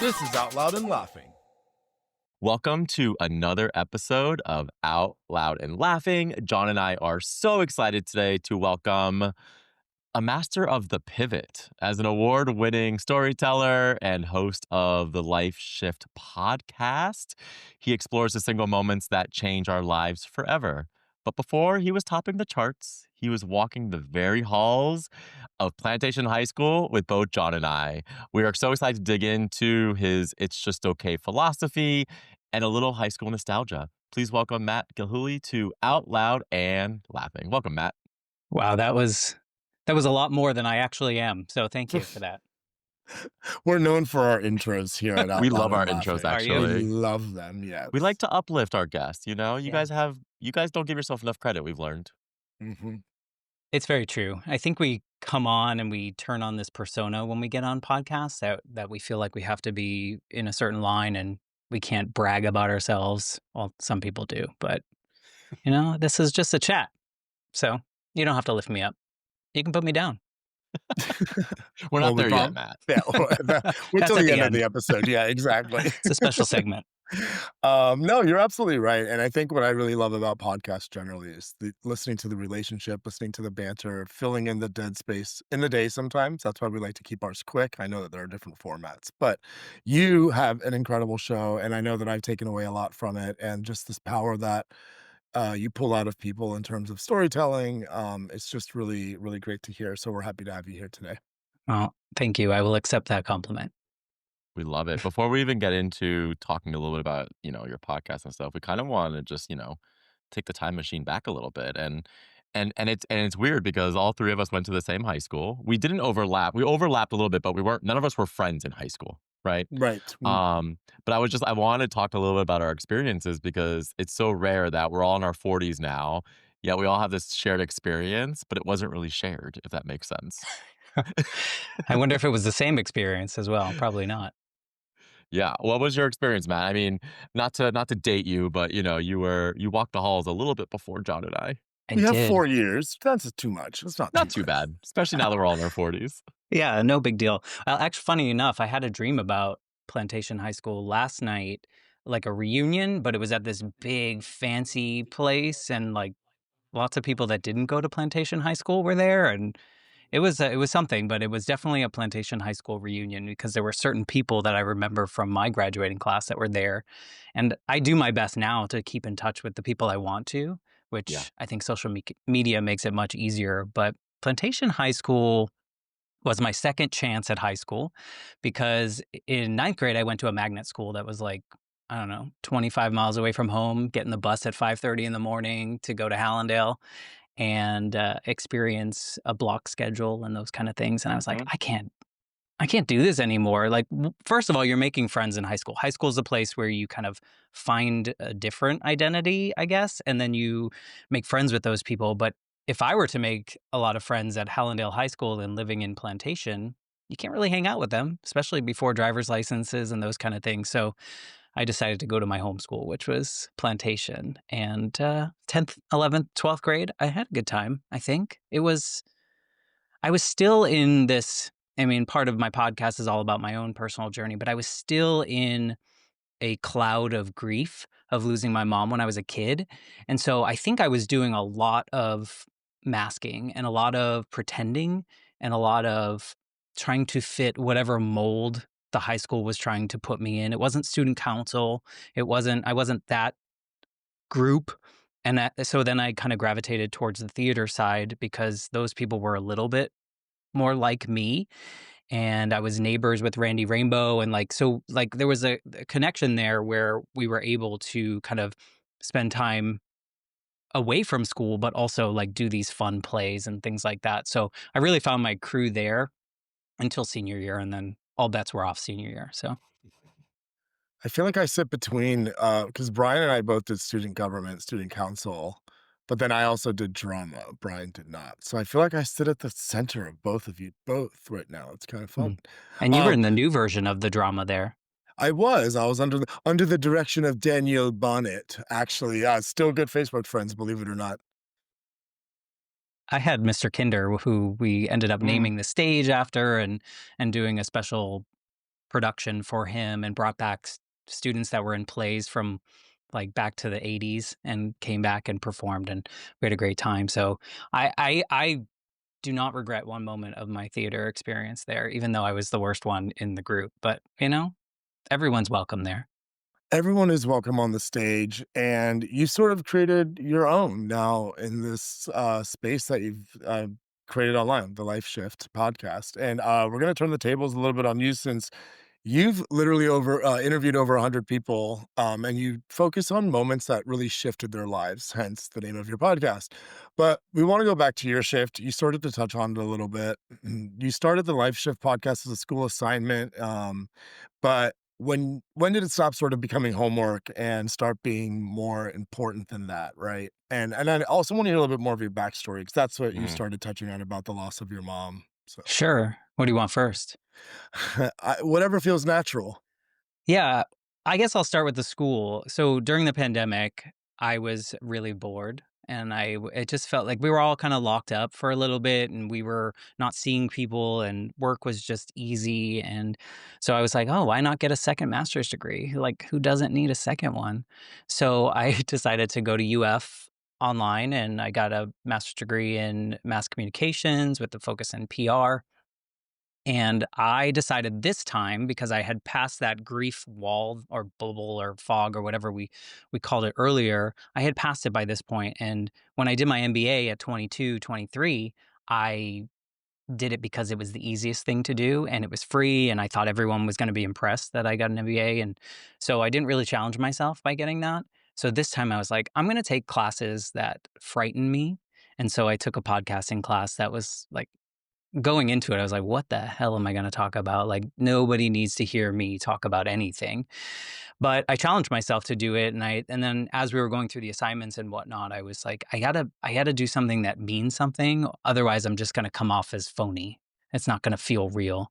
This is Out Loud and Laughing. Welcome to another episode of Out Loud and Laughing. Jon and I are so excited today to welcome a master of the pivot as an award-winning storyteller and host of the Life Shift podcast. He explores the single moments that change our lives forever. But before he was topping the charts, he was walking the very halls of Plantation High School with both Jon and I. We are so excited to dig into his It's Just Okay philosophy and a little high school nostalgia. Please welcome Matt Gilhooly to Out Loud and Laughing. Welcome, Matt. Wow, that was a lot more than I actually am. So thank you for that. We're known for our intros here at Out We Loud love our and intros, Laughing. actually. We love them, yes. We like to uplift our guests, you know? You Yeah. guys don't give yourself enough credit, we've learned. Mm-hmm. It's very true. I think we come on and we turn on this persona when we get on podcasts that we feel like we have to be in a certain line and we can't brag about ourselves. Well, some people do, but this is just a chat. So you don't have to lift me up. You can put me down. We're not there yet, Matt. Yeah, wait That's till at the end the of the episode. Yeah, exactly. It's a special segment. No, you're absolutely right. And I think what I really love about podcasts generally is listening to the relationship, listening to the banter, filling in the dead space in the day sometimes. That's why we like to keep ours quick. I know that there are different formats, but you have an incredible show, and I know that I've taken away a lot from it, and just this power that you pull out of people in terms of storytelling. It's just really, really great to hear. So we're happy to have you here today. Well, thank you. I will accept that compliment. We love it. Before we even get into talking a little bit about, your podcast and stuff, we kind of want to just, take the time machine back a little bit. And it's weird because all three of us went to the same high school. We didn't overlap. We overlapped a little bit, but none of us were friends in high school, right? Right. But I wanted to talk a little bit about our experiences because it's so rare that we're all in our 40s now. Yeah, we all have this shared experience, but it wasn't really shared, if that makes sense. I wonder if it was the same experience as well. Probably not. Yeah. What was your experience, Matt? I mean, not to date you, but you walked the halls a little bit before Jon and I. We have did. 4 years. That's too much. It's not Not too bad, especially now that we're all in our 40s. Yeah, no big deal. Actually, funny enough, I had a dream about Plantation High School last night, like a reunion, but it was at this big fancy place, and like lots of people that didn't go to Plantation High School were there, and it was something. But it was definitely a Plantation High School reunion because there were certain people that I remember from my graduating class that were there, and I do my best now to keep in touch with the people I want to, which Yeah. I think social media makes it much easier. But Plantation High School was my second chance at high school because in ninth grade, I went to a magnet school that was like, I don't know, 25 miles away from home, getting the bus at 5:30 in the morning to go to Hallandale and experience a block schedule and those kind of things. And I was like, I can't do this anymore. Like, first of all, you're making friends in high school. High school is a place where you kind of find a different identity, I guess, and then you make friends with those people. But if I were to make a lot of friends at Hallandale High School and living in Plantation, you can't really hang out with them, especially before driver's licenses and those kind of things. So I decided to go to my home school, which was Plantation. And 10th, 11th, 12th grade, I had a good time, I think. I was still in this, I mean, part of my podcast is all about my own personal journey, but I was still in a cloud of grief of losing my mom when I was a kid. And so I think I was doing a lot of masking and a lot of pretending and a lot of trying to fit whatever mold the high school was trying to put me in. It wasn't student council. I wasn't that group. And so then I kind of gravitated towards the theater side because those people were a little bit more like me. And I was neighbors with Randy Rainbow. And so there was a connection there where we were able to kind of spend time away from school, but also like do these fun plays and things like that. So I really found my crew there until senior year. And then all bets were off senior year. So I feel like I sit between, because Bryan and I both did student government, student council, but then I also did drama. Bryan did not. So I feel like I sit at the center of both of you, both right now. It's kind of fun. And you were in the new version of the drama there. I was under the direction of Danielle Bonnet, actually. Yeah, still good Facebook friends, believe it or not. I had Mr. Kinder, who we ended up naming the stage after and doing a special production for him and brought back students that were in plays from like back to the 80s and came back and performed, and we had a great time. So I do not regret one moment of my theater experience there, even though I was the worst one in the group. But everyone's welcome there. Everyone is welcome on the stage, and you sort of created your own now in this space that you've created online, the Life Shift podcast. And we're going to turn the tables a little bit on you since you've literally over interviewed over 100 people, and you focus on moments that really shifted their lives, hence the name of your podcast. But we want to go back to your shift. You started to touch on it a little bit. You started the Life Shift podcast as a school assignment, but when did it stop sort of becoming homework and start being more important than that, right? And I also want to hear a little bit more of your backstory because that's what you Mhm. started touching on about the loss of your mom. So Sure. What do you want first? whatever feels natural. Yeah, I guess I'll start with the school. So during the pandemic, I was really bored, and it just felt like we were all kind of locked up for a little bit, and we were not seeing people, and work was just easy. And so I was like, oh, why not get a second master's degree? Like, who doesn't need a second one? So I decided to go to UF online, and I got a master's degree in mass communications with the focus in PR. And I decided this time, because I had passed that grief wall or bubble or fog or whatever we called it earlier, I had passed it by this point. And when I did my MBA at 22, 23, I did it because it was the easiest thing to do and it was free. And I thought everyone was going to be impressed that I got an MBA. And so I didn't really challenge myself by getting that. So this time I was like, I'm going to take classes that frighten me. And so I took a podcasting class that was like, going into it, I was like, what the hell am I going to talk about? Like, nobody needs to hear me talk about anything. But I challenged myself to do it. And then as we were going through the assignments and whatnot, I was like, I gotta do something that means something. Otherwise, I'm just going to come off as phony. It's not going to feel real.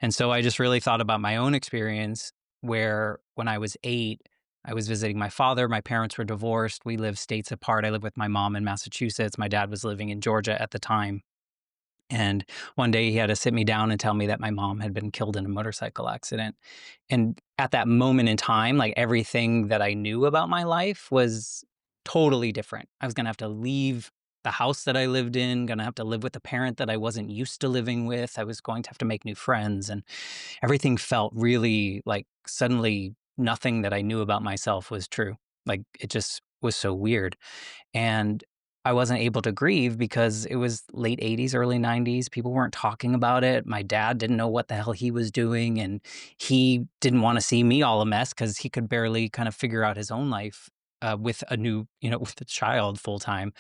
And so I just really thought about my own experience where when I was 8, I was visiting my father. My parents were divorced. We lived states apart. I lived with my mom in Massachusetts. My dad was living in Georgia at the time. And one day he had to sit me down and tell me that my mom had been killed in a motorcycle accident. And at that moment in time, like everything that I knew about my life was totally different. I was going to have to leave the house that I lived in, going to have to live with a parent that I wasn't used to living with. I was going to have to make new friends. And everything felt really like suddenly nothing that I knew about myself was true. Like it just was so weird. And I wasn't able to grieve because it was late 80s, early 90s. People weren't talking about it. My dad didn't know what the hell he was doing, and he didn't wanna see me all a mess because he could barely kind of figure out his own life, with a new with a child full time.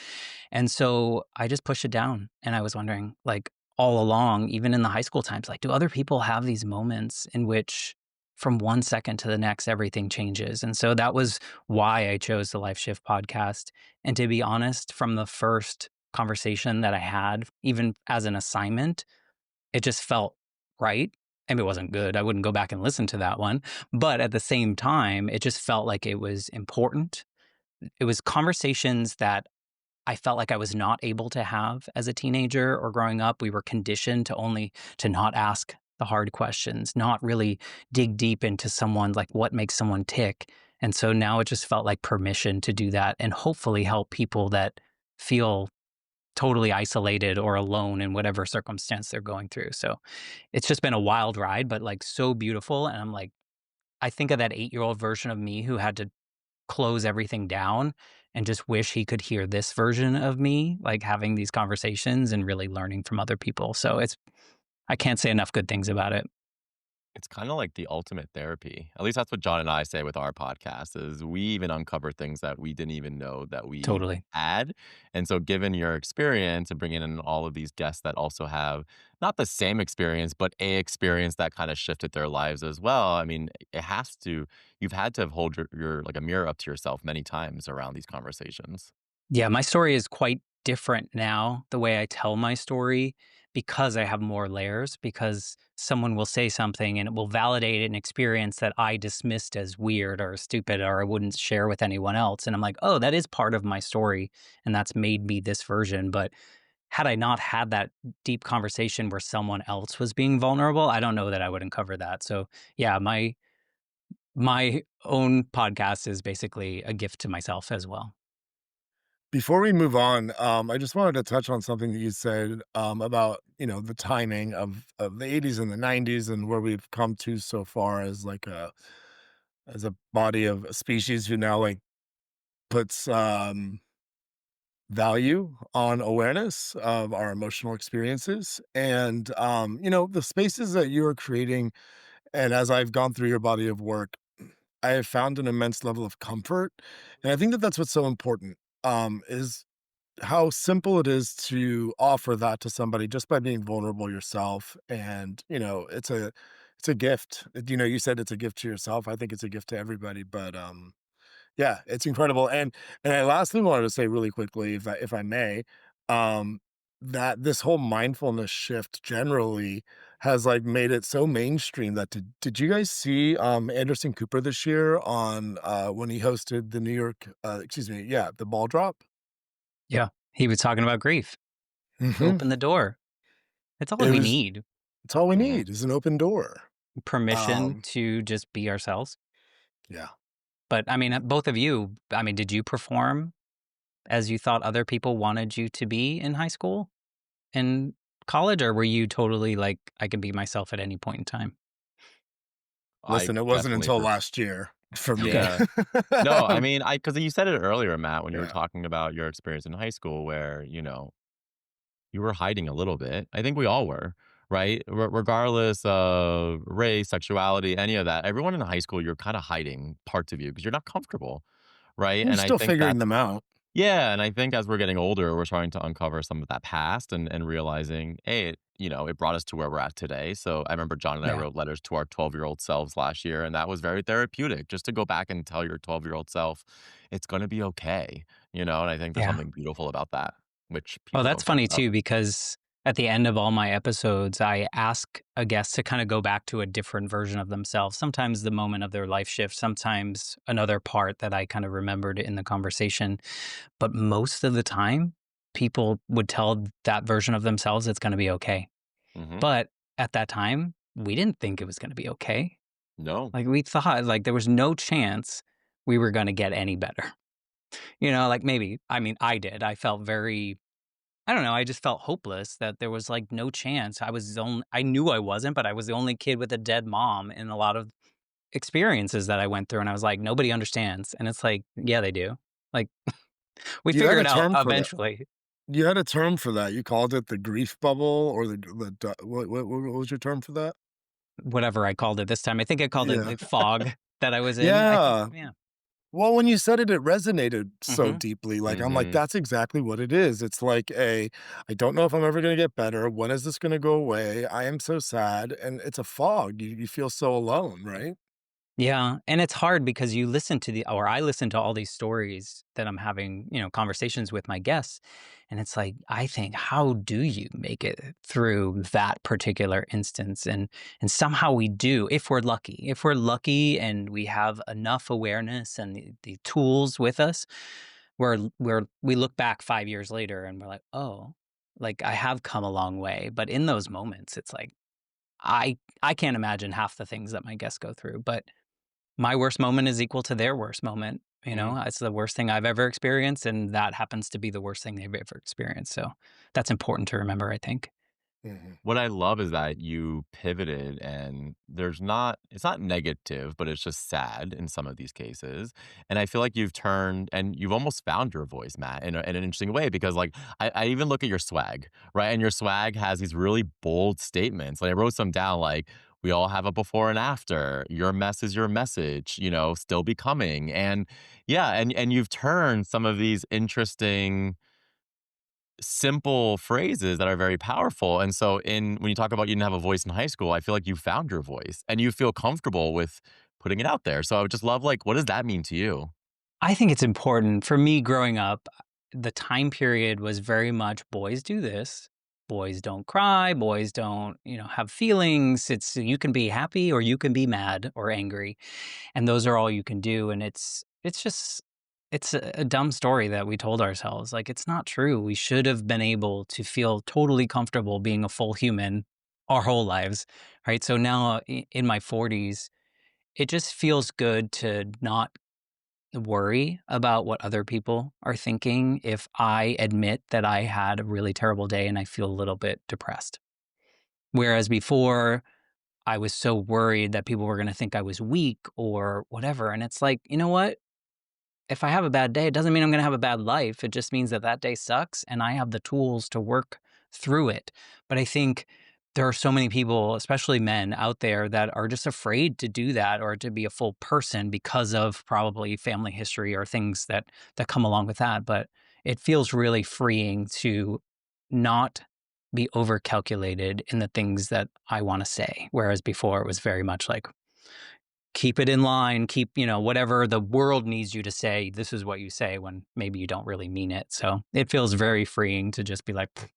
And so I just pushed it down, and I was wondering, like, all along, even in the high school times, like, do other people have these moments in which from one second to the next, everything changes? And so that was why I chose the Life Shift podcast. And to be honest, from the first conversation that I had, even as an assignment, it just felt right. And it wasn't good. I wouldn't go back and listen to that one. But at the same time, it just felt like it was important. It was conversations that I felt like I was not able to have as a teenager or growing up. We were conditioned to not ask the hard questions, not really dig deep into someone, like what makes someone tick. And so now it just felt like permission to do that and hopefully help people that feel totally isolated or alone in whatever circumstance they're going through. So it's just been a wild ride, but like so beautiful. And I'm like, I think of that 8-year-old version of me who had to close everything down and just wish he could hear this version of me, like having these conversations and really learning from other people. So I can't say enough good things about it. It's kinda like the ultimate therapy. At least that's what John and I say with our podcast, is we even uncover things that we didn't even know that we Totally. had, and so given your experience and bringing in all of these guests that also have not the same experience, but a experience that kinda shifted their lives as well, I mean, it has to you've had to hold your like, a mirror up to yourself many times around these conversations. Yeah, my story is quite different now, the way I tell my story, because I have more layers, because someone will say something and it will validate an experience that I dismissed as weird or stupid or I wouldn't share with anyone else. And I'm like, oh, that is part of my story. And that's made me this version. But had I not had that deep conversation where someone else was being vulnerable, I don't know that I would uncover that. So, yeah, my own podcast is basically a gift to myself as well. Before we move on, I just wanted to touch on something that you said about the timing of the '80s and the '90s and where we've come to so far as like a body of a species who now like puts value on awareness of our emotional experiences and the spaces that you are creating. And as I've gone through your body of work, I have found an immense level of comfort, and I think that that's what's so important. Is how simple it is to offer that to somebody just by being vulnerable yourself. And it's a gift. You said it's a gift to yourself. I think it's a gift to everybody. But yeah, it's incredible. And I lastly wanted to say really quickly, if I may, um, that this whole mindfulness shift generally has like made it so mainstream that did you guys see Anderson Cooper this year on when he hosted the New York excuse me, yeah, the ball drop? Yeah. He was talking about grief. Mhm. Open the door. That's all It we was need. it's all we Mhm. need is an open door. Permission Um, to just be ourselves. yeah. But I mean, both of you, I mean, did you perform as you thought other people wanted you to be in high school and college, or were you totally like, I can be myself at any point in time? I Listen, it wasn't definitely until last year for me. Okay. Yeah. No, I mean, I because you said it earlier, Matt, when you were Yeah. talking about your experience in high school where, you were hiding a little bit. I think we all were, right? Regardless of race, sexuality, any of that. Everyone in high school, you're kind of hiding parts of you because you're not comfortable, right? You're And I still think figuring that's them out. yeah, and I think as we're getting older, we're starting to uncover some of that past and realizing, hey, it brought us to where we're at today. So I remember John and I Yeah. wrote letters to our 12-year-old selves last year, and that was very therapeutic just to go back and tell your 12-year-old self, it's going to be okay, and I think there's Yeah. something beautiful about that, which Oh, people that's don't talk funny about. too, because at the end of all my episodes, I ask a guest to kind of go back to a different version of themselves. Sometimes the moment of their life shift, sometimes another part that I kind of remembered in the conversation. But most of the time, people would tell that version of themselves it's going to be okay. Hmm. But at that time, we didn't think it was going to be okay. No. Like we thought like there was no chance we were going to get any better. Like maybe, I mean, I did. I felt very, I don't know, I just felt hopeless that there was like no chance. I knew I wasn't, but I was the only kid with a dead mom in a lot of experiences that I went through. And I was like, nobody understands. And it's like, yeah, they do. Like we You had figure a it out term for that. eventually. You had a term for that. You called it the grief bubble or what was your term for that? Whatever I called it this time. I think I called it Yeah. the fog that I was in. I think, Yeah. yeah. Well, when you said it, it resonated so Hmm. deeply. Like, I'm like, Hmm. that's exactly what it is. It's like I don't know if I'm ever gonna get better. When is this gonna go away? I am so sad. And it's a fog. You feel so alone, right? Yeah, and it's hard because I listen to all these stories that I'm having, conversations with my guests, and it's like, I think, how do you make it through that particular instance? And somehow we do, if we're lucky. If we're lucky and we have enough awareness and the tools with us, we look back 5 years later and we're like, oh, like I have come a long way. But in those moments, it's like I can't imagine half the things that my guests go through, but my worst moment is equal to their worst moment, Hmm. It's the worst thing I've ever experienced, and that happens to be the worst thing they've ever experienced, so that's important to remember, I think. Mhm. What I love is that you pivoted and it's not negative, but it's just sad in some of these cases. And I feel like you've turned and you've almost found your voice, Matt, in an interesting way because like I even look at your swag, right? And your swag has these really bold statements. Like I wrote some down like we all have a before and after. Your mess is your message, still becoming. And yeah, and you've turned some of these interesting simple phrases that are very powerful. And so when you talk about you didn't have a voice in high school, I feel like you found your voice and you feel comfortable with putting it out there. So I would just love like what does that mean to you? I think it's important. For me growing up, the time period was very much boys do this, boys don't cry, boys don't, have feelings. You can be happy or you can be mad or angry, and those are all you can do, and it's just it's a dumb story that we told ourselves. Like, it's not true. We should have been able to feel totally comfortable being a full human our whole lives, right? So now in my 40s, it just feels good to not worry about what other people are thinking if I admit that I had a really terrible day and I feel a little bit depressed. Whereas before, I was so worried that people were going to think I was weak or whatever. And it's like, you know what? If I have a bad day, it doesn't mean I'm gonna have a bad life. It just means that that day sucks and I have the tools to work through it. But I think there are so many people, especially men out there, that are just afraid to do that or to be a full person because of probably family history or things that come along with that. But it feels really freeing to not be over calculated in the things that I want to say. Whereas before it was very much like, keep it in line, keep, whatever the world needs you to say, this is what you say when maybe you don't really mean it. So it feels very freeing to just be like, "Pff,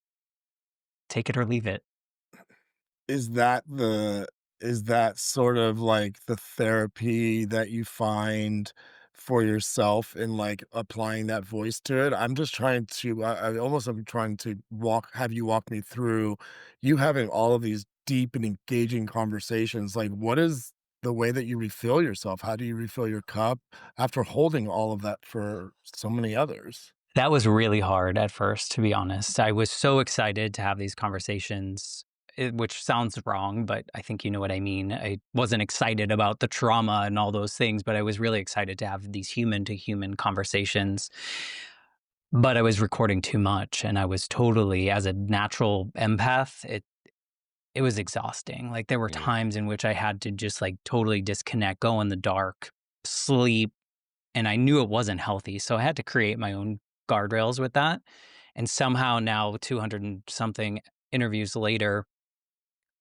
take it or leave it." Is that is that sort of like the therapy that you find for yourself in, like, applying that voice to it? I'm just trying to I almost am trying to have you walk me through you having all of these deep and engaging conversations, like, what is the way that you refill yourself? How do you refill your cup after holding all of that for so many others? That was really hard at first, to be honest. I was so excited to have these conversations, which sounds wrong, but I think you know what I mean. I wasn't excited about the trauma and all those things, but I was really excited to have these human to human conversations. But I was recording too much and I was totally, as a natural empath, it was exhausting. Like, there were Mm. times in which I had to just, like, totally disconnect, go in the dark, sleep, and I knew it wasn't healthy, so I had to create my own guardrails with that, and somehow now 200 and something interviews later,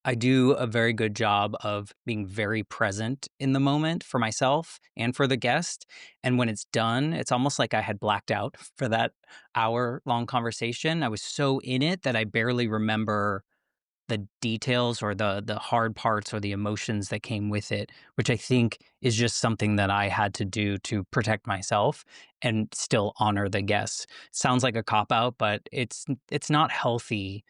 I do a very good job of being very present in the moment for myself and for the guest, and when it's done, it's almost like I had blacked out for that hour-long conversation. I was so in it that I barely remember the details or the hard parts or the emotions that came with it, which I think is just something that I had to do to protect myself and still honor the guests. Sounds like a cop out, but it's not healthy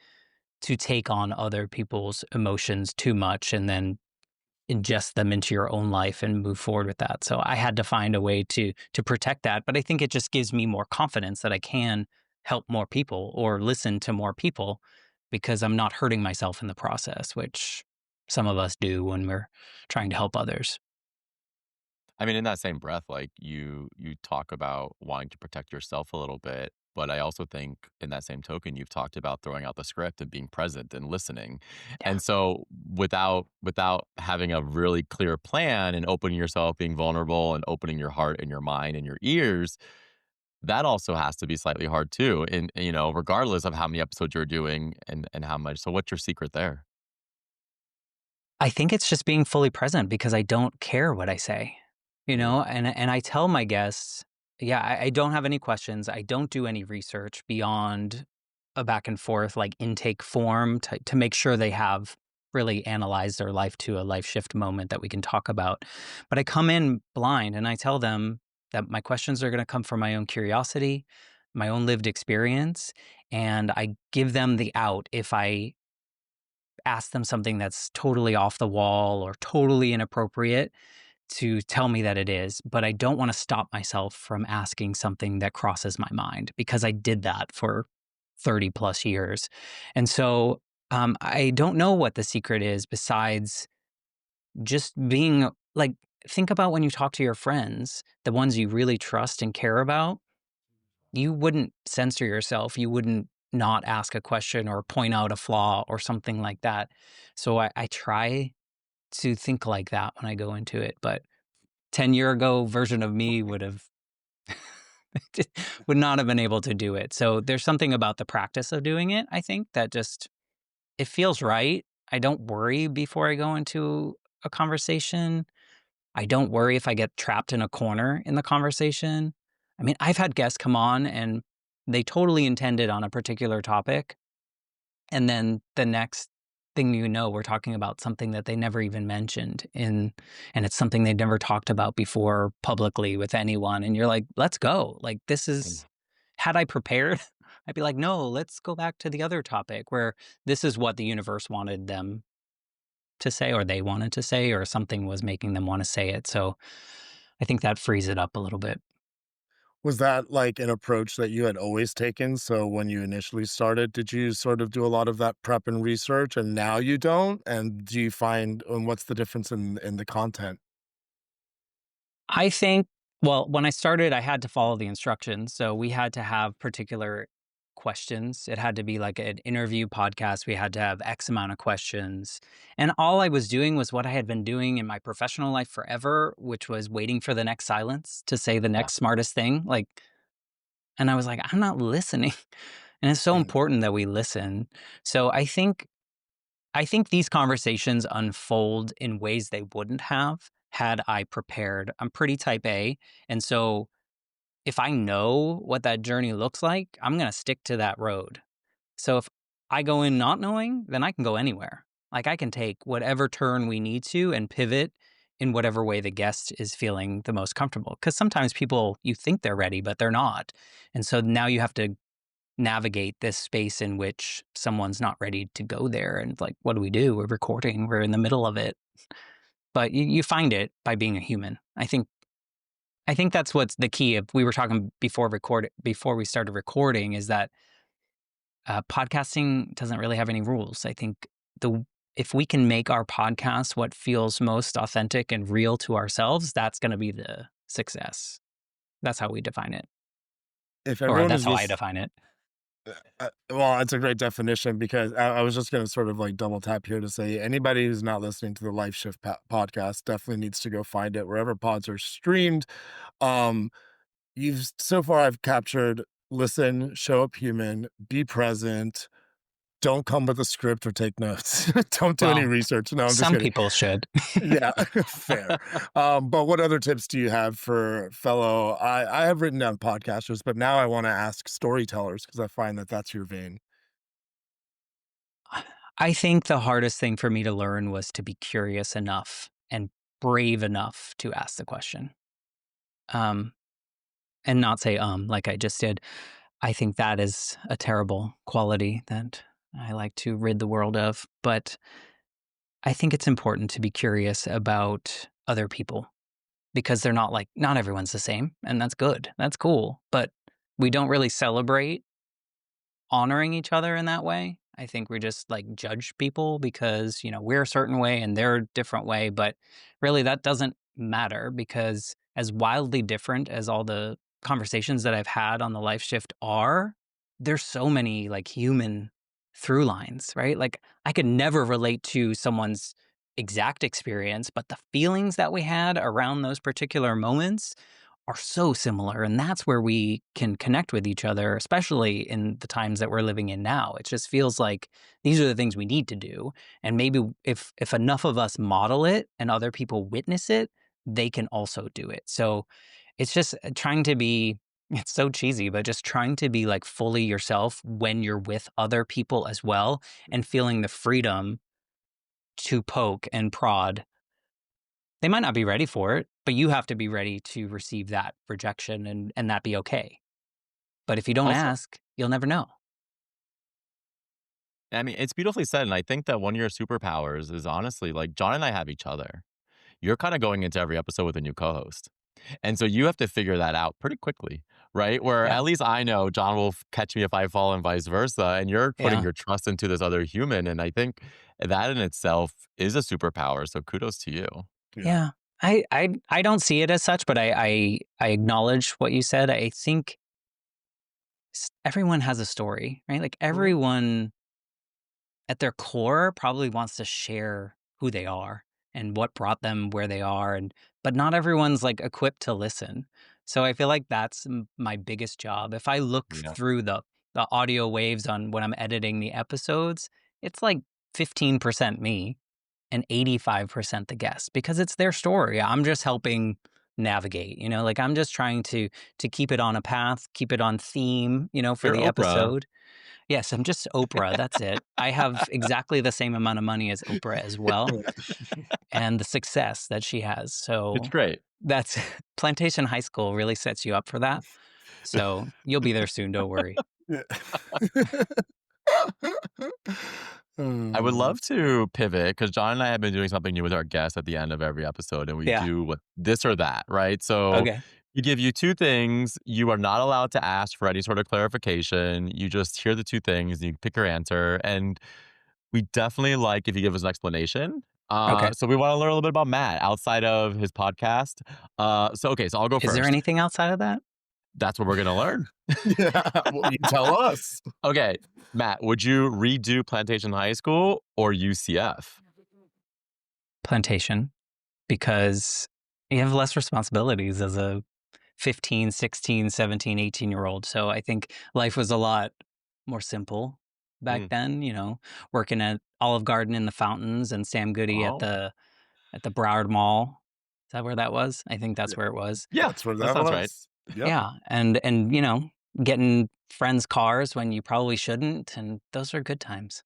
to take on other people's emotions too much and then ingest them into your own life and move forward with that. So I had to find a way to protect that, but I think it just gives me more confidence that I can help more people or listen to more people because I'm not hurting myself in the process, which some of us do when we're trying to help others. I mean, in that same breath, like you talk about wanting to protect yourself a little bit, but I also think in that same token, you've talked about throwing out the script and being present and listening. Yeah. And so without having a really clear plan and opening yourself, being vulnerable and opening your heart and your mind and your ears, that also has to be slightly hard too. And regardless of how many episodes you're doing and how much. So what's your secret there? I think it's just being fully present because I don't care what I say, Mm, and I tell my guests, yeah, I don't have any questions. I don't do any research beyond a back and forth like intake form to make sure they have really analyzed their life to a life shift moment that we can talk about. But I come in blind and I tell them that my questions are going to come from my own curiosity, my own lived experience, and I give them the out if I ask them something that's totally off the wall or totally inappropriate to tell me that it is, but I don't want to stop myself from asking something that crosses my mind because I did that for 30 plus years. And so I don't know what the secret is besides just being like, think about when you talk to your friends, the ones you really trust and care about, you wouldn't censor yourself. You wouldn't not ask a question or point out a flaw or something like that. So I try to think like that when I go into it. But 10-year ago version of me would have would not have been able to do it. So there's something about the practice of doing it, I think, that just it feels right. I don't worry before I go into a conversation. I don't worry if I get trapped in a corner in the conversation. I mean, I've had guests come on and they totally intended on a particular topic. And then the next thing you know, we're talking about something that they never even mentioned and it's something they'd never talked about before publicly with anyone. And you're like, let's go. Like, this is, had I prepared, I'd be like, no, let's go back to the other topic where this is what the universe wanted them to say, or they wanted to say, or something was making them want to say it. So I think that frees it up a little bit. Was that like an approach that you had always taken? So when you initially started, did you sort of do a lot of that prep and research and now you don't? And do you find and what's the difference in the content? I think, well, when I started, I had to follow the instructions. So we had to have particular questions. It had to be like an interview podcast. We had to have X amount of questions. And all I was doing was what I had been doing in my professional life forever, which was waiting for the next silence to say the Yeah. next smartest thing. Like, and I was like, I'm not listening. And it's so Mm. important that we listen. So I think these conversations unfold in ways they wouldn't have had I prepared. I'm pretty type A. And so if I know what that journey looks like, I'm going to stick to that road. So if I go in not knowing, then I can go anywhere. Like I can take whatever turn we need to and pivot in whatever way the guest is feeling the most comfortable. Because sometimes people, you think they're ready, but they're not. And so now you have to navigate this space in which someone's not ready to go there. And like, what do we do? We're recording, we're in the middle of it. But you find it by being a human. I think that's what's the key. If we were talking before we started recording, is that podcasting doesn't really have any rules. I think the if we can make our podcast what feels most authentic and real to ourselves, that's going to be the success. That's how we define it, If or everyone that's is how I lis define it. well, it's a great definition because I was just gonna sort of like double tap here to say anybody who's not listening to the Life Shift podcast definitely needs to go find it wherever pods are streamed. Um, you've so far I've captured listen, show up human, be present, don't come with a script or take notes. Don't do any Well, research. No, I'm just some kidding. people should. Yeah, fair. But what other tips do you have for fellow I have written down podcasters, but now I wanna ask storytellers because I find that that's your vein. I think the hardest thing for me to learn was to be curious enough and brave enough to ask the question. Um, and not say like I just did. I think that is a terrible quality that I like to rid the world of. But I think it's important to be curious about other people because they're not like, not everyone's the same. And that's good. That's cool. But we don't really celebrate honoring each other in that way. I think we just like judge people because, we're a certain way and they're a different way. But really, that doesn't matter because, as wildly different as all the conversations that I've had on the life shift are, there's so many like human through lines, right? Like, I could never relate to someone's exact experience, but the feelings that we had around those particular moments are so similar. And that's where we can connect with each other, especially in the times that we're living in now. It just feels like these are the things we need to do. And maybe if enough of us model it and other people witness it, they can also do it. So it's just trying to be, it's so cheesy, but just trying to be like fully yourself when you're with other people as well and feeling the freedom to poke and prod. They might not be ready for it, but you have to be ready to receive that rejection and that be okay. But if you don't Also, ask, you'll never know. I mean, it's beautifully said, and I think that one of your superpowers is honestly, like, John and I have each other. You're kinda going into every episode with a new co-host, and so you have to figure that out pretty quickly, right? Where Yeah. at least I know John will f catch me if I fall and vice versa, and you're putting Yeah. your trust into this other human, and I think that in itself is a superpower, so kudos to you. Yeah. Yeah. I don't see it as such, but I acknowledge what you said. I think everyone has a story, right? Like Mhm. everyone at their core probably wants to share who they are and what brought them where they are, and but not everyone's like equipped to listen. So I feel like that's my biggest job. If I look Yeah. through the audio waves on when I'm editing the episodes, it's like 15% me and 85% the guest because it's their story. I'm just helping navigate, like I'm just trying to keep it on a path, keep it on theme, for You're the Oprah. episode. Yes, I'm just Oprah, that's it. I have exactly the same amount of money as Oprah as well, and the success that she has. It's So great. that's Plantation High School really sets you up for that. So you'll be there soon, don't worry. Yeah. I would Oh, love to pivot because John and I have been doing something new with our guests at the end of every episode, and we Yeah. do what this or that, right? So Okay. we give you two things. You are not allowed to ask for any sort of clarification. You just hear the two things, and you pick your answer. And we definitely like if you give us an explanation. Okay. So we want to learn a little bit about Matt outside of his podcast. So I'll go Is there first. anything outside of that? That's what we're gonna learn. yeah. Well, you tell us. Okay, Matt, would you redo Plantation High School or UCF? Plantation, because you have less responsibilities as a 15, 16, 17, 18-year-old. So I think life was a lot more simple back Mm. then, working at Olive Garden in the fountains and Sam Goody at Oh, the Broward Mall. Is that where that was? I think that's Yeah, where it was. yeah, that's where that that sounds right. was. Yep. Yeah, and getting friends' cars when you probably shouldn't, and those are good times.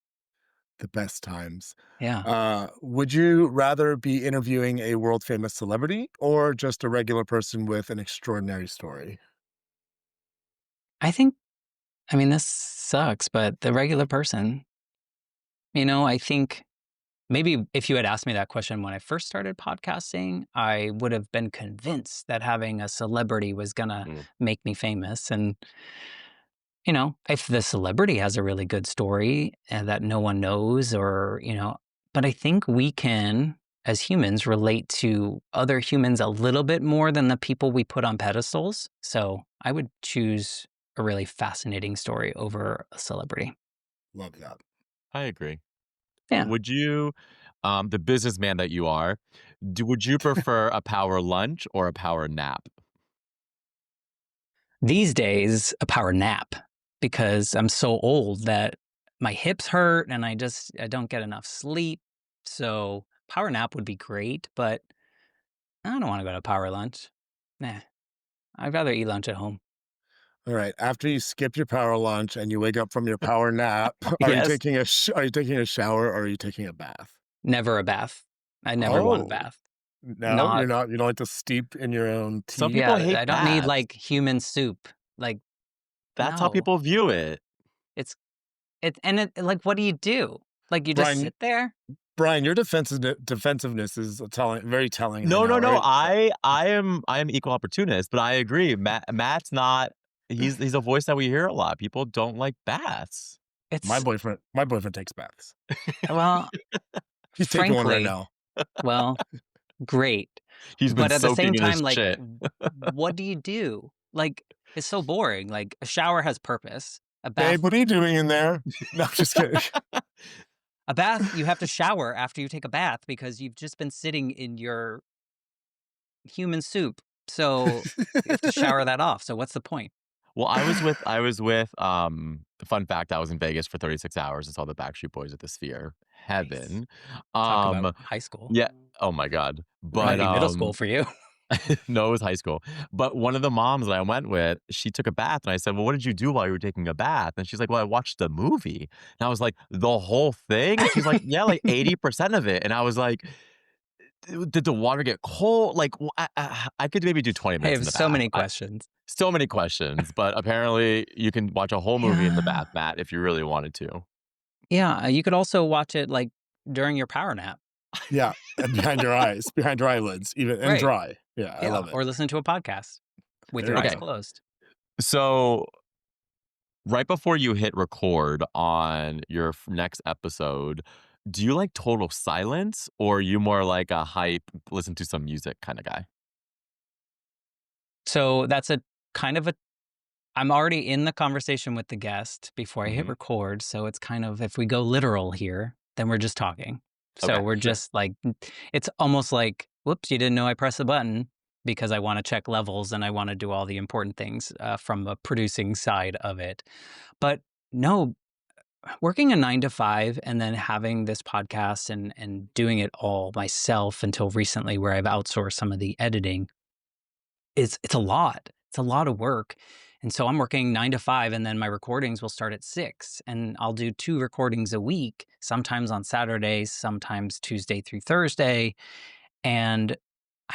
The best times. Yeah. Would you rather be interviewing a world famous celebrity or just a regular person with an extraordinary story? I mean, this sucks, but the regular person, I think maybe if you had asked me that question when I first started podcasting, I would have been convinced that having a celebrity was gonna Mm. make me famous. And, if the celebrity has a really good story and that no one knows but I think we can, as humans, relate to other humans a little bit more than the people we put on pedestals. So I would choose a really fascinating story over a celebrity. Love that. I agree. Yeah. Would you, the businessman that you are, would you prefer a power lunch or a power nap? These days, a power nap because I'm so old that my hips hurt and I don't get enough sleep. So power nap would be great, but I don't want to go to power lunch. Nah, I'd rather eat lunch at home. All right. After you skip your power lunch and you wake up from your power nap, Yes, are you taking a shower or are you taking a bath? never a bath. I never want a Oh, bath. no, you're Not, not. You don't like to steep in your own Some tea. people yeah, hate I don't need baths. like human soup. Like, That's how no, people view it. it's, like, what do you do? Like, you just Brian, sit there? Brian, your defensiveness is very telling right No, no, now, no. right? I am equal opportunist, but I agree. Matt's not. He's a voice that we hear a lot. People don't like baths. It's, My boyfriend takes baths. well, He's taking one right frankly, now. well, great. He's been But at the same soaking in his time, like, shit. what do you do? Like, it's so boring. Like, a shower has purpose. Babe, what are you doing in there? No, I'm just kidding. A bath, you have to shower after you take a bath because you've just been sitting in your human soup. So you have to shower that off. So what's the point? Well, fun fact, I was in Vegas for 36 hours and saw the Backstreet Boys at the Sphere. Nice. Heaven. Talk about Um, high school. yeah. Oh my God. It might But be middle school for you. no, it was high school. But one of the moms that I went with, she took a bath and I said, "Well, what did you do while you were taking a bath?" And she's like, "Well, I watched the movie." And I was like, "The whole thing?" And she's like, "Yeah, like 80% of it." And I was like, Did the water get cold?" Like, I could maybe do 20 I minutes in have the so bath. many questions. So many questions, but apparently you can watch a whole movie in the Yeah. bath, Matt, if you really wanted to. Yeah. You could also watch it like during your power nap. Yeah, and behind your eyelids, even and Right. dry. Yeah, I Yeah. love it. Or listen to a podcast with There your you eyes Okay, go. closed. so right before you hit record on your next episode, do you like total silence or are you more like a hype, listen to some music kind of guy? So that's a kind of a I'm already in the conversation with the guest before I hit Hmm. record, so it's kind of if we go literal here, then we're just talking. So Okay, we're Sure. just like it's almost like, "Whoops, you didn't know I pressed the button," because I wanna check levels and I wanna do all the important things, from the producing side of it. But no, working a 9 to 5 and then having this podcast and doing it all myself until recently where I've outsourced some of the editing, it's a lot. It's a lot of work. And so I'm working 9 to 5, and then my recordings will start at 6, and I'll do 2 recordings a week, sometimes on Saturdays, sometimes Tuesday through Thursday, and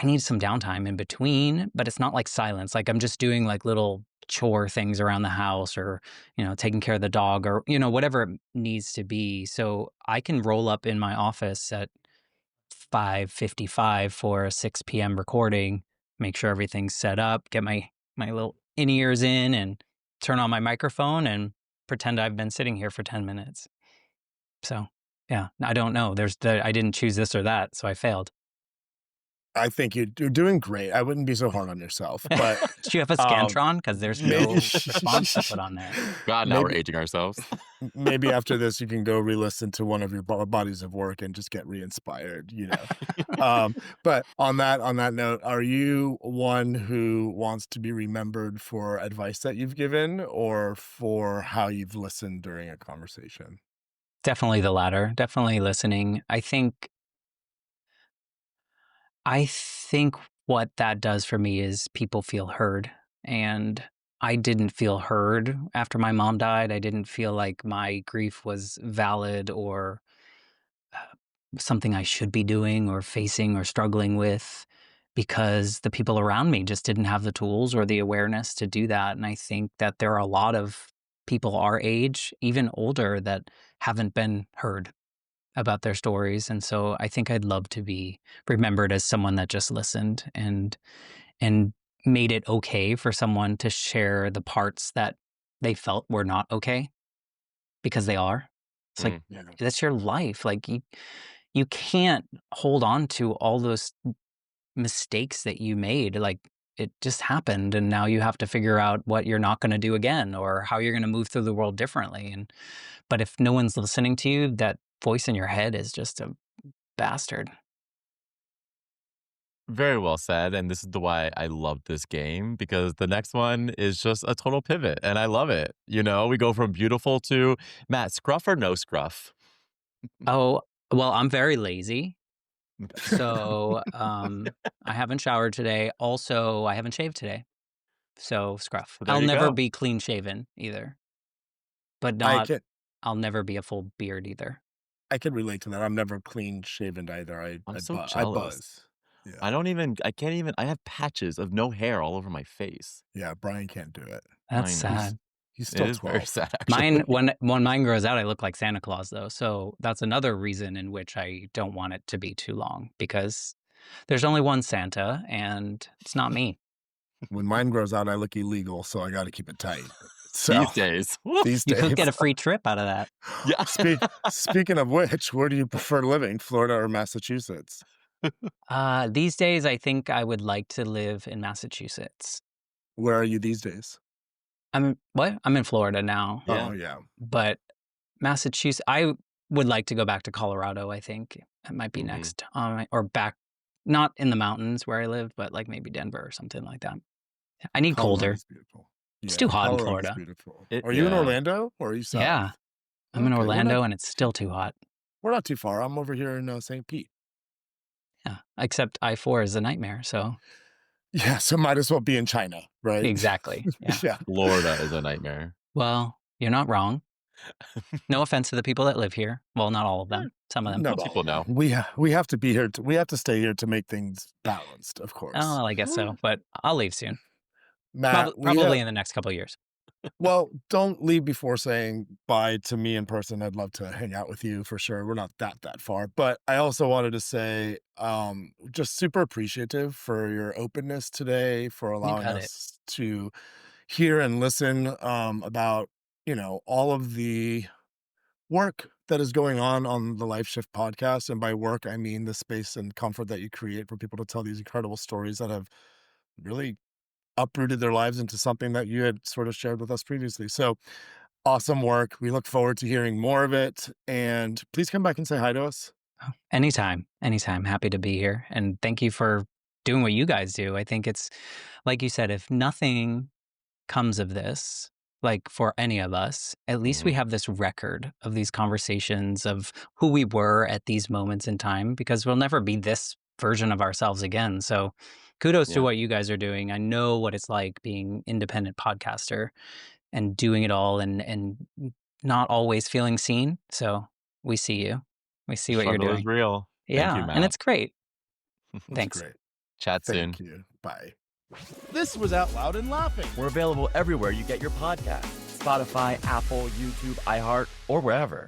I need some downtime in between, but it's not like silence. Like I'm just doing like little chore things around the house, or, taking care of the dog, or, whatever it needs to be. So I can roll up in my office at 5:55 for a 6 p.m. recording, make sure everything's set up, get my little in-ears in, and turn on my microphone and pretend I've been sitting here for 10 minutes. So, yeah, I don't know. I didn't choose this or that, so I failed. I think you're doing great. I wouldn't be so hard on yourself, but, Do you have a um, Scantron? Because there's maybe no response to put on there. God, now we're maybe aging ourselves. maybe after this, you can go re-listen to one of your bodies of work and just get re-inspired, you know? But on that note, are you one who wants to be remembered for advice that you've given or for how you've listened during a conversation? Definitely the latter. Definitely listening. I think what that does for me is people feel heard. And I didn't feel heard after my mom died. I didn't feel like my grief was valid, or something I should be doing or facing or struggling with, because the people around me just didn't have the tools or the awareness to do that. And I think that there are a lot of people our age, even older, that haven't been heard about their stories. And so I think I'd love to be remembered as someone that just listened, and made it okay for someone to share the parts that they felt were not okay, because they are. It's like, Mm. Yeah. that's your life. Like you can't hold on to all those mistakes that you made. Like, it just happened, and now you have to figure out what you're not going to do again, or how you're going to move through the world differently. And but if no one's listening to you, that voice in your head is just a bastard. Very well said. And this is the why I love this game, because the next one is just a total pivot and I love it. We go from beautiful to Matt, scruff or no scruff? Oh, well, I'm very lazy. So I haven't showered today. Also, I haven't shaved today. So scruff. So there I'll you never go. be clean shaven either, but I not, can I'll never be a full beard either. I can relate to that. I'm never clean shaven either. I'm so I jealous. buzz. Yeah. I can't even, I have patches of no hair all over my face. Yeah, Brian can't do it. That's I know. He's sad. he's It still is very 12. sad, Mine, actually. when mine grows out, I look like Santa Claus though. So that's another reason in which I don't want it to be too long, because there's only one Santa, and it's not me. When mine grows out, I look illegal, so I gotta keep it tight. So, These days. these You could get days. a free trip out of that. Yeah. Speaking of which, where do you prefer living, Florida or Massachusetts? These days, I think I would like to live in Massachusetts. Where are you these days? I'm in Florida now, Yeah. Oh, yeah. but Massachusetts, I would like to go back to Colorado. I think that might be Mhm. next, or back, not in the mountains where I live, but like maybe Denver or something like that. I need colder. Colorado's beautiful. It's Yeah, too hot in Colorado's Florida. beautiful. It Are you in yeah. Orlando or are you south? Yeah, I'm in Okay, Orlando, and it's still too hot. we're not too far. I'm over here in, St. Pete. Yeah, except I-4 is a nightmare. So Yeah, so might as well be in China, right? exactly. Yeah. Yeah. Florida is a nightmare. Well, you're not wrong. No offense to the people that live here. Well, not all of them. Some of them. Not Most all people of them. know. We have to be here we have to stay here to make things balanced, of Oh, course. well, I guess so. But I'll leave soon. Matt, Probably in the next couple of years. well, don't leave before saying bye to me in person. I'd love to hang out with you for sure. We're not that far. But I also wanted to say, just super appreciative for your openness today, for You allowing got it. us to hear and listen about, all of the work that is going on the Life Shift podcast. And by work, I mean the space and comfort that you create for people to tell these incredible stories that have really uprooted their lives into something that you had sort of shared with us previously. So awesome work. We look forward to hearing more of it. And please come back and say hi to us. Anytime, anytime. Happy to be here. And thank you for doing what you guys do. I think it's, like you said, if nothing comes of this, like for any of us, at least we Mhm. have this record of these conversations of who we were at these moments in time, because we'll never be this version of ourselves again. So kudos to Yeah. what you guys are doing. I know what it's like being independent podcaster and doing it all and not always feeling seen. So we see you. We The see what you're struggle is doing. real. Thank you, Yeah, and Matt. it's great. That's Thanks. great. Chat Thank soon. you. Bye. This was Out Loud and Laughing. We're available everywhere you get your podcasts. Spotify, Apple, YouTube, iHeart, or wherever.